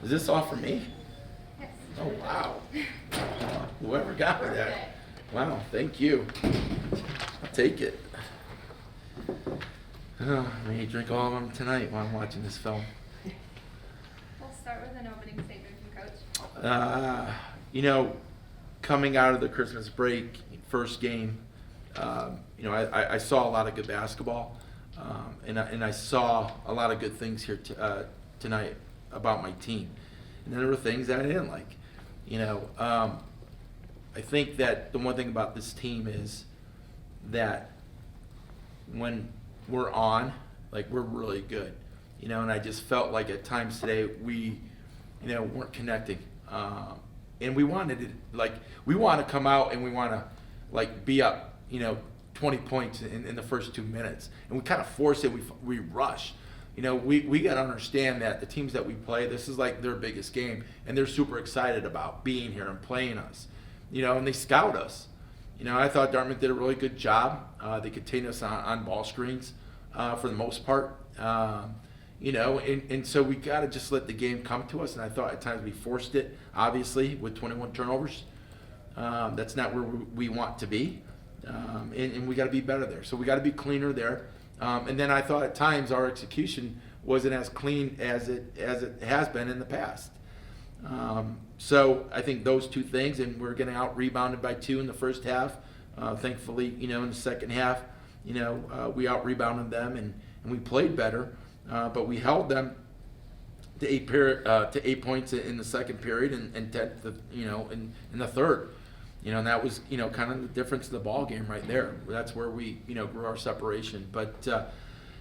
Is this all for me? Yes. Oh, wow. Whoever got me that. Wow, thank you. I'll take it. Oh, I may drink all of them tonight while I'm watching this film. We'll start with an opening statement from Coach. Coming out of the Christmas break, first game, I saw a lot of good basketball, and I saw a lot of good things here tonight about my team. And then there were things that I didn't like. I think that the one thing about this team is that when we're on, like, we're really good, and I just felt like at times today we, weren't connecting. And we wanted it, like, we want to come out and we want to, like, be up, 20 points in the first 2 minutes. And we kind of force it, we rush. We got to understand that the teams that we play, this is like their biggest game, and they're super excited about being here and playing us, and they scout us. I thought Dartmouth did a really good job. They contained us on ball screens for the most part. And so we got to just let the game come to us. And I thought at times we forced it, obviously, with 21 turnovers. That's not where we want to be. And we got to be better there. So we got to be cleaner there. And then I thought at times our execution wasn't as clean as it has been in the past. So I think those two things, and we're getting out rebounded by 2 in the first half. Thankfully, in the second half, we out rebounded them and we played better. But we held them to 8 points in the second period and 10, in the third. And that was, kind of the difference in the ball game right there. That's where we, grew our separation. But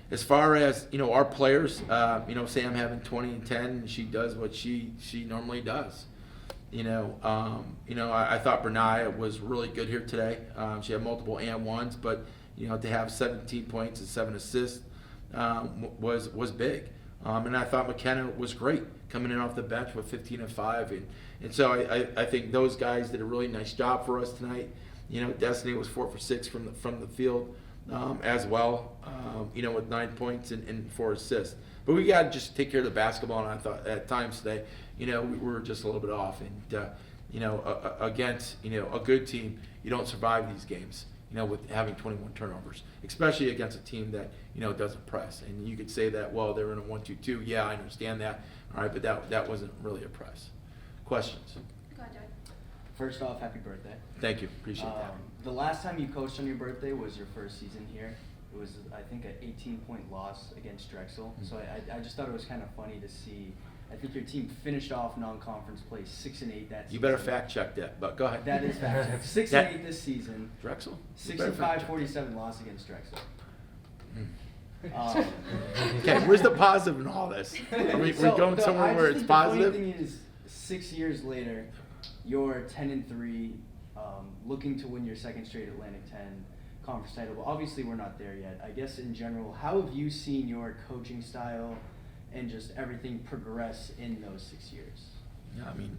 as far as, our players, Sam having 20 and 10, she does what she normally does. I thought Bernaya was really good here today. She had multiple and ones, but, to have 17 points and 7 assists was big. And I thought McKenna was great coming in off the bench with 15 and 5. And so I think those guys did a really nice job for us tonight. Destiny was 4 for 6 from the field as well, with 9 points and 4 assists. But we got to just take care of the basketball, and I thought at times today, we were just a little bit off. And, against, a good team, you don't survive these games, with having 21 turnovers, especially against a team that, doesn't press. And you could say that, well, they're in a 1-2-2. Yeah, I understand that. All right, but that wasn't really a press. Questions? Go ahead, Doug. First off, happy birthday. Thank you. Appreciate that. The last time you coached on your birthday was your first season here. It was, I think, an 18-point loss against Drexel. Mm-hmm. So I just thought it was kind of funny to see. I think your team finished off non-conference play 6-8 that season. You better fact check that, but go ahead. That is fact check. 6-8 this season. Drexel? 65-47 loss against Drexel. Okay, where's the positive in all this? We're going somewhere where it's positive? The funny thing is, 6 years later, you're 10-3, looking to win your second straight Atlantic 10 conference title. But obviously, we're not there yet. I guess in general, how have you seen your coaching style and just everything progress in those 6 years? Yeah, I mean,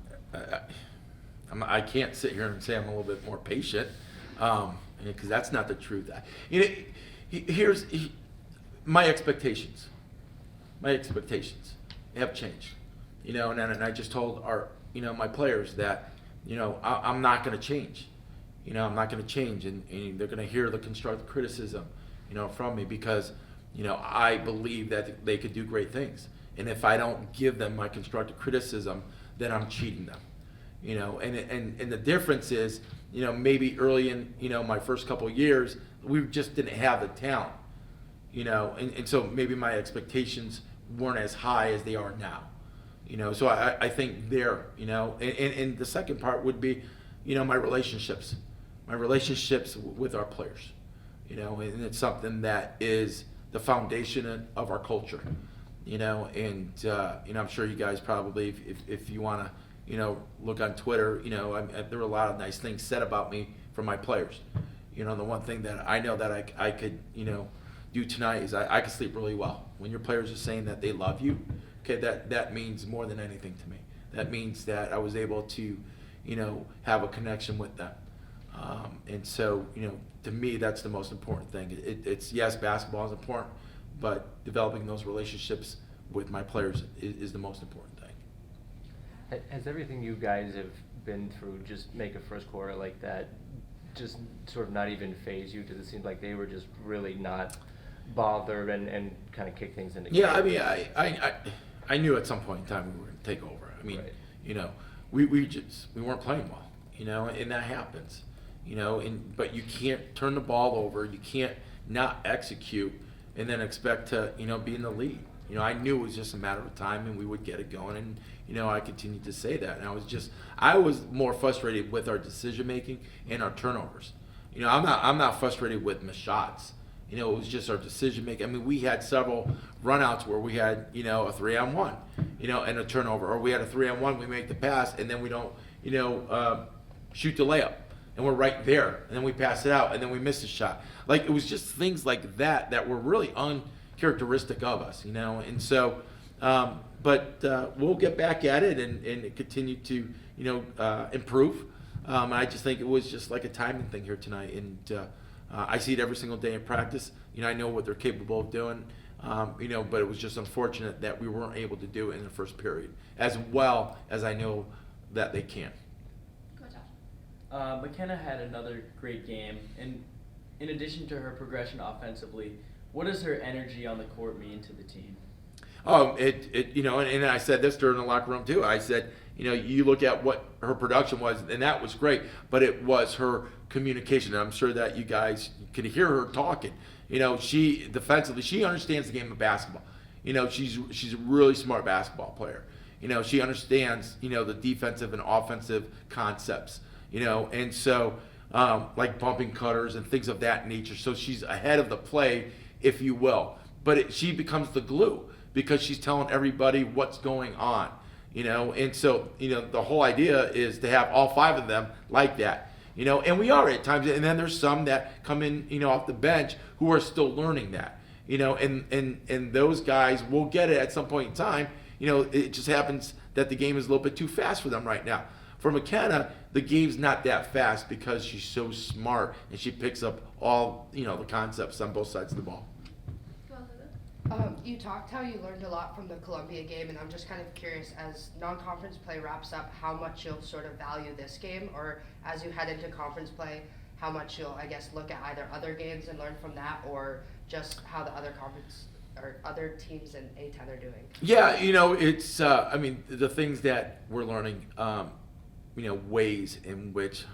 I can't sit here and say I'm a little bit more patient, because that's not the truth. Here's my expectations. My expectations have changed, and I just told my players that, I'm not going to change. I'm not going to change, and they're going to hear the constructive criticism, from me because, I believe that they could do great things. And if I don't give them my constructive criticism, then I'm cheating them, and the difference is, maybe early in, my first couple of years, we just didn't have the talent, and so maybe my expectations weren't as high as they are now, so I think there, and the second part would be, my relationships with our players, and it's something that is the foundation of our culture, and I'm sure you guys probably, if you want to, look on Twitter, there were a lot of nice things said about me from my players. The one thing that I know that I could, do tonight is I could sleep really well. When your players are saying that they love you, okay, that means more than anything to me. That means that I was able to, have a connection with them. And so, to me, that's the most important thing. It's yes, basketball is important, but developing those relationships with my players is the most important thing. Has everything you guys have been through just make a first quarter like that just sort of not even faze you? Because it seemed like they were just really not bothered and kind of kick things into Yeah, I gear. mean, I knew at some point in time we were going to take over. I mean, Right. you know, we weren't playing well, you know, and that happens, you know, but you can't turn the ball over. You can't not execute and then expect to, you know, be in the lead. You know, I knew it was just a matter of time and we would get it going. And, you know, I continued to say that. And I was more frustrated with our decision making and our turnovers. You know, I'm not frustrated with missed shots. You know, it was just our decision making. I mean, we had several runouts where we had, you know, a 3-on-1, you know, and a turnover, or we had a 3-on-1, we make the pass, and then we don't, you know, shoot the layup, and we're right there, and then we pass it out, and then we miss a shot. Like, it was just things like that that were really uncharacteristic of us, you know, and so, but we'll get back at it and continue to, you know, improve. I just think it was just like a timing thing here tonight, and I see it every single day in practice. You know, I know what they're capable of doing. You know, but it was just unfortunate that we weren't able to do it in the first period as well as I know that they can. Go, Josh. McKenna had another great game, and in addition to her progression offensively, what does her energy on the court mean to the team? You know, and I said this during the locker room too. I said, you know, you look at what her production was, and that was great, but it was her communication. And I'm sure that you guys could hear her talking. You know, she defensively, she understands the game of basketball. You know, she's a really smart basketball player. You know, she understands, you know, the defensive and offensive concepts. You know, and so like bumping cutters and things of that nature. So she's ahead of the play, if you will. But she becomes the glue because she's telling everybody what's going on. You know, and so, you know, the whole idea is to have all five of them like that. You know, and we are at times, and then there's some that come in, you know, off the bench who are still learning that. You know, and those guys will get it at some point in time. You know, it just happens that the game is a little bit too fast for them right now. For McKenna, the game's not that fast because she's so smart and she picks up all, you know, the concepts on both sides of the ball. Go, Lulu. You talked how you learned a lot from the Columbia game, and I'm just kind of curious, as non-conference play wraps up, how much you'll sort of value this game, or as you head into conference play, how much you'll, I guess, look at either other games and learn from that, or just how the other conference or other teams in A10 are doing. Yeah, you know, it's, I mean, the things that we're learning, you know, ways in which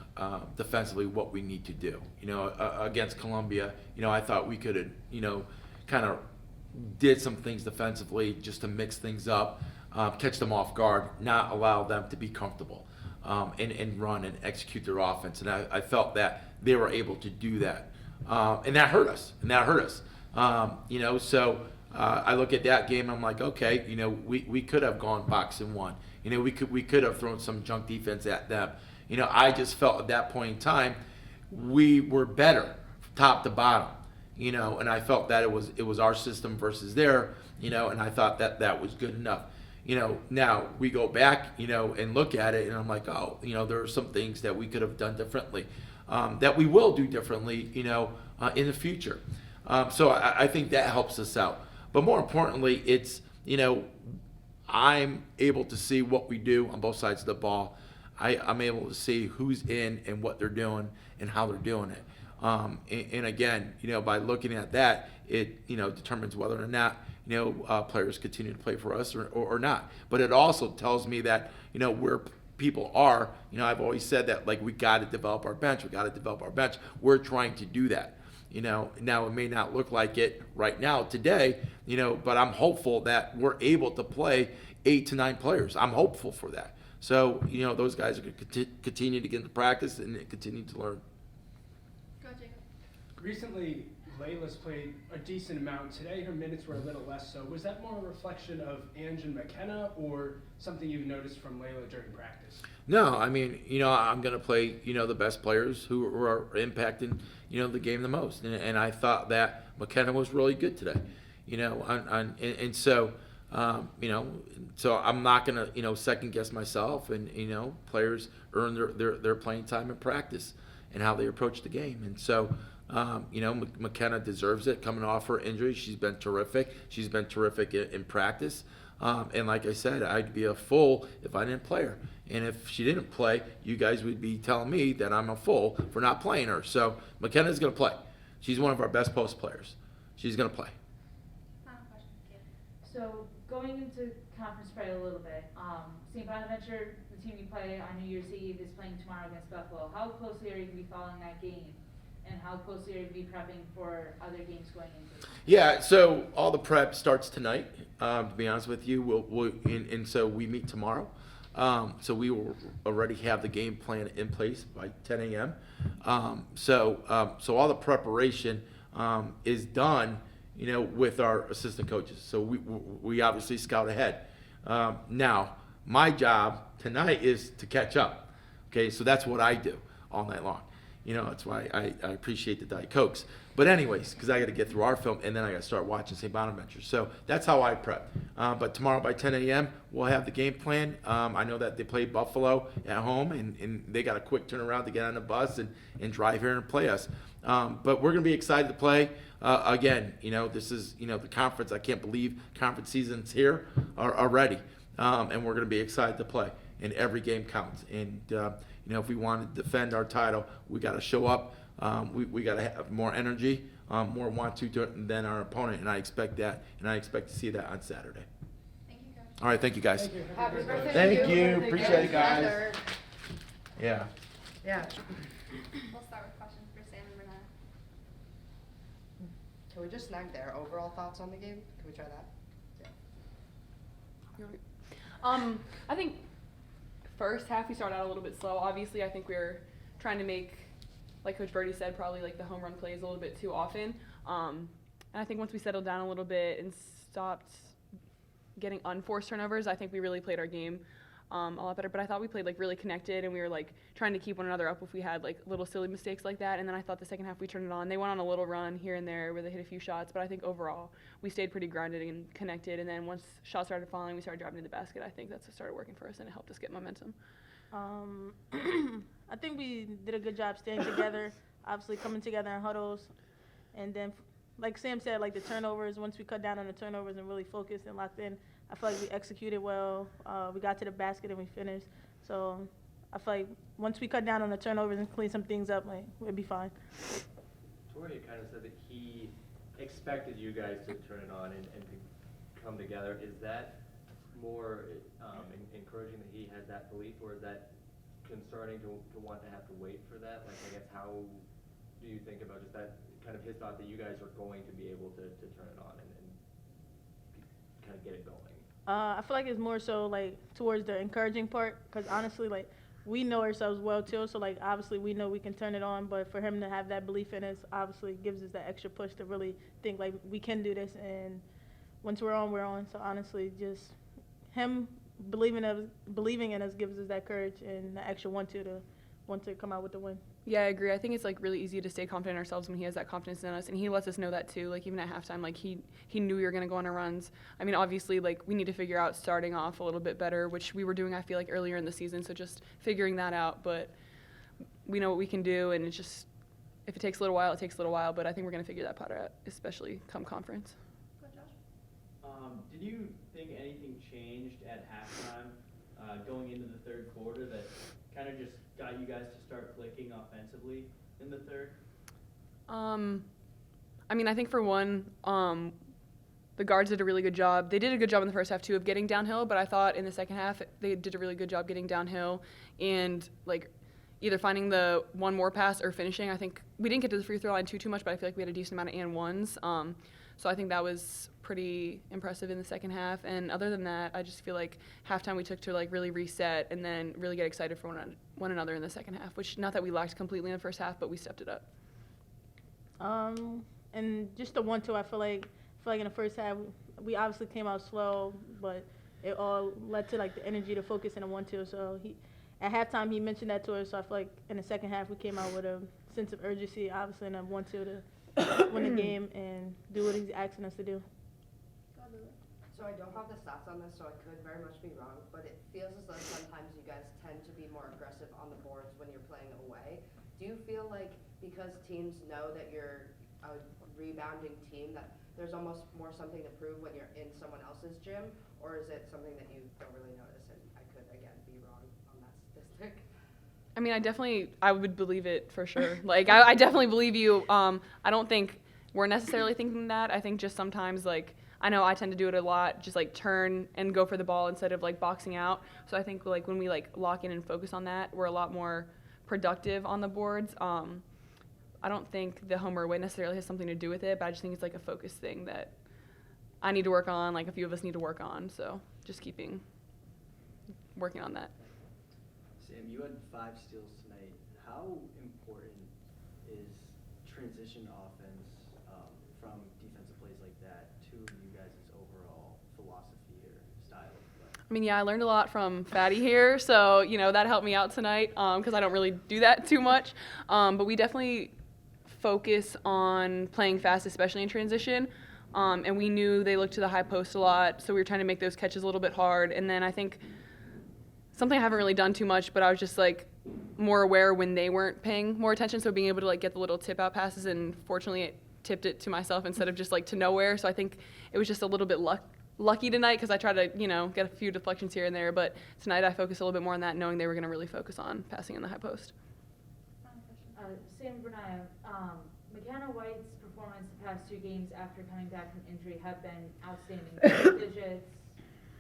defensively what we need to do. You know, against Columbia, you know, I thought we could have, you know, kind of did some things defensively just to mix things up, catch them off guard, not allow them to be comfortable, and run and execute their offense. And I felt that they were able to do that. And that hurt us. You know, so I look at that game, I'm like, okay, you know, we could have gone box and one. You know, we could have thrown some junk defense at them. You know, I just felt at that point in time we were better top to bottom. You know, and I felt that it was our system versus their, you know, and I thought that was good enough. You know, now we go back, you know, and look at it, and I'm like, oh, you know, there are some things that we could have done differently, that we will do differently, you know, in the future. So I think that helps us out. But more importantly, it's, you know, I'm able to see what we do on both sides of the ball. I'm able to see who's in and what they're doing and how they're doing it. And again, you know, by looking at that, it, you know, determines whether or not, you know, players continue to play for us or not. But it also tells me that, you know, where people are, you know, I've always said that, like, we got to develop our bench. We're trying to do that. You know, now it may not look like it right now today, you know, but I'm hopeful that we're able to play 8 to 9 players. I'm hopeful for that. So, you know, those guys are going to continue to get into practice and continue to learn. Go, Jacob. Recently, Layla's played a decent amount. Today, her minutes were a little less so. Was that more a reflection of Ange and McKenna, or something you've noticed from Layla during practice? No, I mean, you know, I'm going to play, you know, the best players who are impacting, you know, the game the most. And I thought that McKenna was really good today, you know, and so, you know, so I'm not going to, you know, second guess myself. And, you know, players earn their playing time in practice and how they approach the game. And so, you know, McKenna deserves it coming off her injury. She's been terrific. She's been terrific in practice. And like I said, I'd be a fool if I didn't play her. And if she didn't play, you guys would be telling me that I'm a fool for not playing her. So McKenna's going to play. She's one of our best post players. She's going to play. Final question, Kate. So going into conference play a little bit, St. Bonaventure, the team you play on New Year's Eve, is playing tomorrow against Buffalo. How closely are you going to be following that game? And how closely are you going to be prepping for other games going into it? Yeah, so all the prep starts tonight. To be honest with you, and so we meet tomorrow. So we will already have the game plan in place by 10 a.m. So all the preparation is done, with our assistant coaches. So we obviously scout ahead. Now, my job tonight is to catch up. Okay, so that's what I do all night long. That's why I appreciate the Diet Cokes. But anyways, because I got to get through our film, and then I got to start watching St. Bonaventure. So that's how I prep. But tomorrow by 10 a.m., we'll have the game plan. I know that they play Buffalo at home, and they got a quick turnaround to get on the bus and drive here and play us. But we're going to be excited to play. Again, this is, the conference. I can't believe conference season's here already. And we're going to be excited to play. And every game counts. And, if we want to defend our title, we got to show up. We got to have more energy, more want to than our opponent. And I expect that. And I expect to see that on Saturday. Thank you, Coach. All right. Thank you, guys. Thank you. Happy birthday Thank to you. Appreciate it, guys. Heather. Yeah. Yeah. We'll start with questions for Sam and Renata. Can we just snag their overall thoughts on the game? Can we try that? I think first half we started out a little bit slow. Obviously, I think we were trying to make, like Coach Birdie said, probably like the home run plays a little bit too often. And I think once we settled down a little bit and stopped getting unforced turnovers, I think we really played our game a lot better. But I thought we played like really connected, and we were like trying to keep one another up if we had like little silly mistakes like that. And then I thought the second half we turned it on. They went on a little run here and there where they hit a few shots, but I think overall we stayed pretty grounded and connected. And then once shots started falling, we started driving to the basket. I think that's what started working for us, and it helped us get momentum. I think we did a good job staying together, obviously coming together in huddles, and then, like Sam said, like the turnovers, once we cut down on the turnovers and really focused and locked in, I feel like we executed well. We got to the basket and we finished. So I feel like once we cut down on the turnovers and clean some things up, like, we'll be fine. Tori kind of said that he expected you guys to turn it on and to come together. Is that more encouraging that he has that belief, or is that concerning to want to have to wait for that? Like, I guess, how do you think about just that kind of his thought that you guys are going to be able to turn it on and kind of get it going? I feel like it's more so like towards the encouraging part, because honestly, like, we know ourselves well too, so like obviously we know we can turn it on, but for him to have that belief in us obviously gives us that extra push to really think like we can do this, and once we're on, we're on. So honestly, just him believing in us gives us that courage and the extra want to come out with the win. Yeah, I agree. I think it's like really easy to stay confident in ourselves when he has that confidence in us, and he lets us know that too. Like even at halftime, like he knew we were gonna go on our runs. I mean, obviously, like we need to figure out starting off a little bit better, which we were doing, I feel like, earlier in the season. So just figuring that out, but we know what we can do, and it's just if it takes a little while, it takes a little while. But I think we're gonna figure that part out, especially come conference. Go, Josh. Did you think anything changed at halftime going into the third quarter that kind of just got you guys to start clicking offensively in the third? I mean, I think for one, the guards did a really good job. They did a good job in the first half too of getting downhill, but I thought in the second half they did a really good job getting downhill and like either finding the one more pass or finishing. I think we didn't get to the free throw line too much, but I feel like we had a decent amount of and ones. So I think that was pretty impressive in the second half. And other than that, I just feel like halftime we took to like really reset and then really get excited for one another in the second half, which not that we lacked completely in the first half, but we stepped it up. And just the 1-2, I feel like in the first half we obviously came out slow, but it all led to like the energy to focus in the 1-2. So at halftime he mentioned that to us. So I feel like in the second half we came out with a sense of urgency, obviously in a 1-2 to win the game and do what he's asking us to do. Go, Lulu. So I don't have the stats on this, so I could very much be wrong, but it feels as though sometimes you guys tend to be more aggressive on the boards when you're playing away. Do you feel like because teams know that you're a rebounding team that there's almost more something to prove when you're in someone else's gym, or is it something that you don't really notice? And I could, again, be wrong on that statistic. I mean, I would believe it for sure. Like, I definitely believe you. I don't think we're necessarily thinking that. I think just sometimes, like, I know I tend to do it a lot, just like turn and go for the ball instead of like boxing out. So I think like when we like lock in and focus on that, we're a lot more productive on the boards. I don't think the home or away necessarily has something to do with it, but I just think it's like a focus thing that I need to work on, like a few of us need to work on. So just working on that. Sam, you had 5 steals tonight. How important is transition offense from defensive plays like that to you guys' overall philosophy or style of play? I mean, yeah, I learned a lot from Fatty here, so, you know, that helped me out tonight because I don't really do that too much. But we definitely focus on playing fast, especially in transition. And we knew they looked to the high post a lot, so we were trying to make those catches a little bit hard. And then I think something I haven't really done too much, but I was just like more aware when they weren't paying more attention, so being able to like get the little tip out passes, and fortunately it tipped it to myself instead of just like to nowhere. So I think it was just a little bit lucky tonight because I tried to, you know, get a few deflections here and there, but tonight I focused a little bit more on that, knowing they were going to really focus on passing in the high post. Sam Bernaya, McKenna White's performance the past 2 games after coming back from injury have been outstanding. Double digits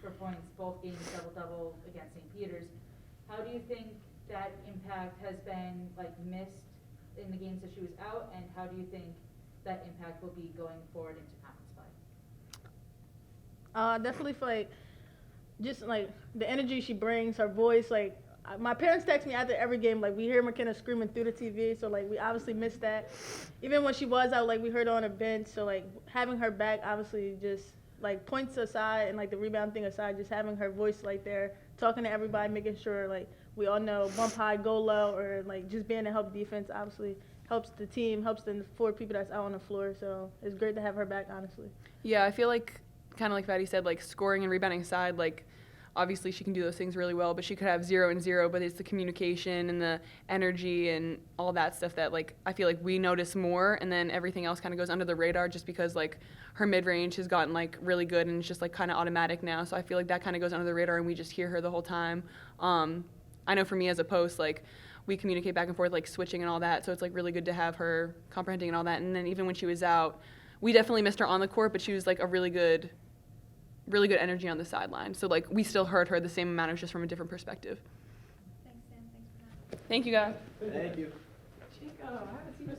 for points, both games double-double against St. Peter's. How do you think that impact has been like missed in the games that she was out, and how do you think that impact will be going forward into conference play? Definitely feel like just like the energy she brings, her voice. Like my parents text me after every game, like we hear McKenna screaming through the TV, so like we obviously missed that. Even when she was out, like we heard her on her bench, so like having her back, obviously just like points aside and like the rebound thing aside, just having her voice like there, talking to everybody, making sure like we all know bump high, go low, or like just being to help defense obviously helps the team, helps the 4 people that's out on the floor. So it's great to have her back, honestly. Yeah, I feel like, kind of like Fatty said, like scoring and rebounding aside, like obviously she can do those things really well, but she could have 0 and 0, but it's the communication and the energy and all that stuff that like I feel like we notice more, and then everything else kind of goes under the radar just because like her mid-range has gotten like really good and it's just like kind of automatic now. So I feel like that kind of goes under the radar and we just hear her the whole time. I know for me as a post, like we communicate back and forth, like switching and all that. So it's like really good to have her comprehending and all that. And then even when she was out, we definitely missed her on the court, but she was like a really good energy on the sideline. So like we still heard her the same amount, it was just from a different perspective. Thanks, Sam. Thanks for that. Thank you guys. Thank you. Chico, I haven't seen this